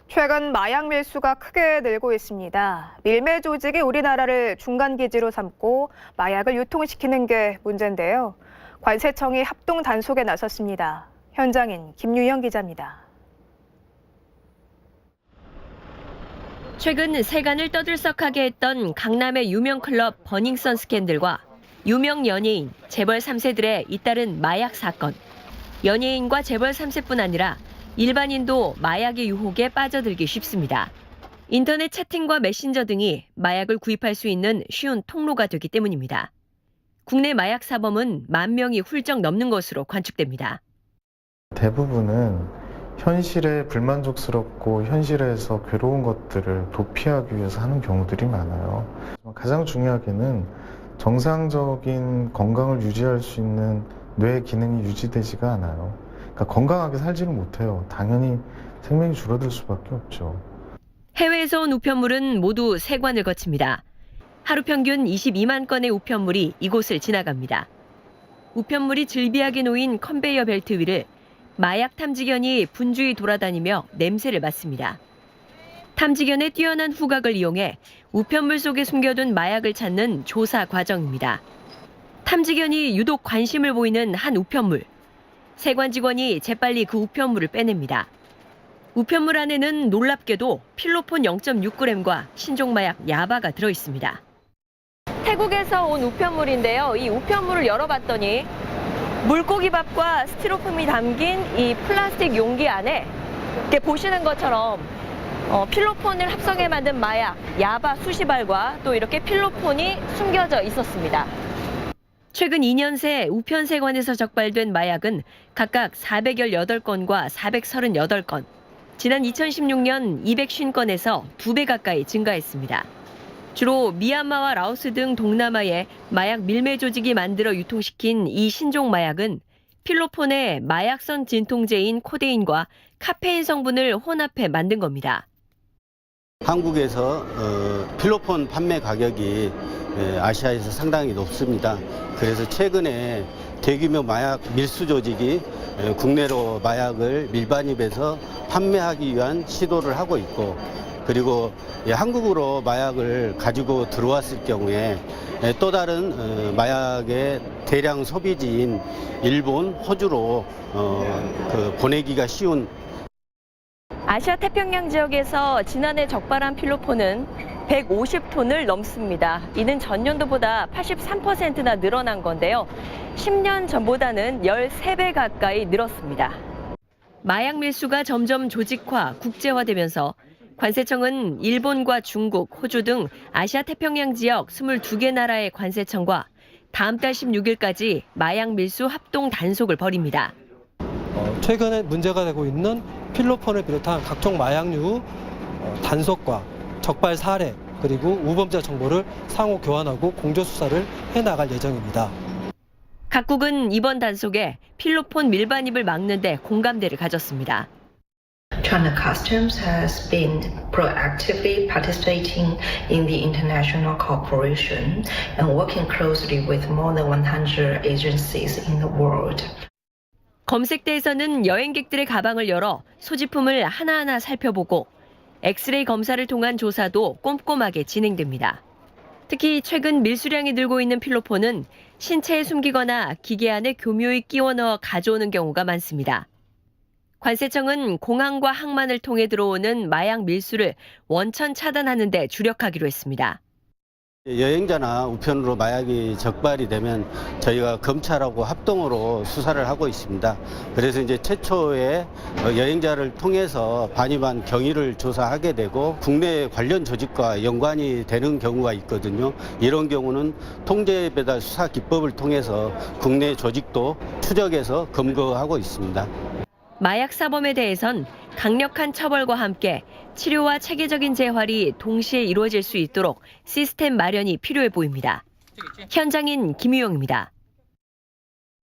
최근 마약 밀수가 크게 늘고 있습니다. 밀매 조직이 우리나라를 중간기지로 삼고 마약을 유통시키는 게 문제인데요. 관세청이 합동 단속에 나섰습니다. 현장인 김유영 기자입니다. 최근 세간을 떠들썩하게 했던 강남의 유명 클럽 버닝썬 스캔들과 유명 연예인, 재벌 3세들의 잇따른 마약 사건. 연예인과 재벌 3세뿐 아니라 일반인도 마약의 유혹에 빠져들기 쉽습니다. 인터넷 채팅과 메신저 등이 마약을 구입할 수 있는 쉬운 통로가 되기 때문입니다. 국내 마약 사범은 10,000명이 훌쩍 넘는 것으로 관측됩니다. 대부분은 현실에 불만족스럽고 현실에서 괴로운 것들을 도피하기 위해서 하는 경우들이 많아요. 가장 중요하게는 정상적인 건강을 유지할 수 있는 뇌 기능이 유지되지가 않아요. 그러니까 건강하게 살지는 못해요. 당연히 생명이 줄어들 수밖에 없죠. 해외에서 온 우편물은 모두 세관을 거칩니다. 하루 평균 22만 건의 우편물이 이곳을 지나갑니다. 우편물이 질비하게 놓인 컨베이어 벨트 위를 마약 탐지견이 분주히 돌아다니며 냄새를 맡습니다. 탐지견의 뛰어난 후각을 이용해 우편물 속에 숨겨둔 마약을 찾는 조사 과정입니다. 탐지견이 유독 관심을 보이는 한 우편물. 세관 직원이 재빨리 그 우편물을 빼냅니다. 우편물 안에는 놀랍게도 필로폰 0.6g과 신종 마약 야바가 들어있습니다. 태국에서 온 우편물인데요. 이 우편물을 열어봤더니 물고기밥과 스티로폼이 담긴 이 플라스틱 용기 안에 이렇게 보시는 것처럼 필로폰을 합성해 만든 마약, 야바 수십 알과 또 이렇게 필로폰이 숨겨져 있었습니다. 최근 2년 새 우편세관에서 적발된 마약은 각각 418건과 438건, 지난 2016년 250건에서 2배 가까이 증가했습니다. 주로 미얀마와 라오스 등 동남아의 마약 밀매 조직이 만들어 유통시킨 이 신종 마약은 필로폰의 마약성 진통제인 코데인과 카페인 성분을 혼합해 만든 겁니다. 한국에서 필로폰 판매 가격이 아시아에서 상당히 높습니다. 그래서 최근에 대규모 마약 밀수 조직이 국내로 마약을 밀반입해서 판매하기 위한 시도를 하고 있고, 그리고 한국으로 마약을 가지고 들어왔을 경우에 또 다른 마약의 대량 소비지인 일본, 호주로 보내기가 쉬운. 아시아 태평양 지역에서 지난해 적발한 필로폰은 150톤을 넘습니다. 이는 전년도보다 83%나 늘어난 건데요. 10년 전보다는 13배 가까이 늘었습니다. 마약 밀수가 점점 조직화, 국제화되면서 관세청은 일본과 중국, 호주 등 아시아 태평양 지역 22개 나라의 관세청과 다음 달 16일까지 마약 밀수 합동 단속을 벌입니다. 최근에 문제가 되고 있는 필로폰을 비롯한 각종 마약류 단속과 적발 사례 그리고 우범자 정보를 상호 교환하고 공조 수사를 해나갈 예정입니다. 각국은 이번 단속에 필로폰 밀반입을 막는 데 공감대를 가졌습니다. China Customs has been proactively participating in the international cooperation and working closely with more than 100 agencies in the world. 검색대에서는 여행객들의 가방을 열어 소지품을 하나하나 살펴보고 엑스레이 검사를 통한 조사도 꼼꼼하게 진행됩니다. 특히 최근 밀수량이 늘고 있는 필로폰은 신체에 숨기거나 기계 안에 교묘히 끼워 넣어 가져오는 경우가 많습니다. 관세청은 공항과 항만을 통해 들어오는 마약 밀수를 원천 차단하는 데 주력하기로 했습니다. 여행자나 우편으로 마약이 적발이 되면 저희가 검찰하고 합동으로 수사를 하고 있습니다. 그래서 이제 최초에 여행자를 통해서 반입한 경위를 조사하게 되고 국내 관련 조직과 연관이 되는 경우가 있거든요. 이런 경우는 통제 배달 수사 기법을 통해서 국내 조직도 추적해서 검거하고 있습니다. 마약 사범에 대해선 강력한 처벌과 함께 치료와 체계적인 재활이 동시에 이루어질 수 있도록 시스템 마련이 필요해 보입니다. 현장인 김유영입니다.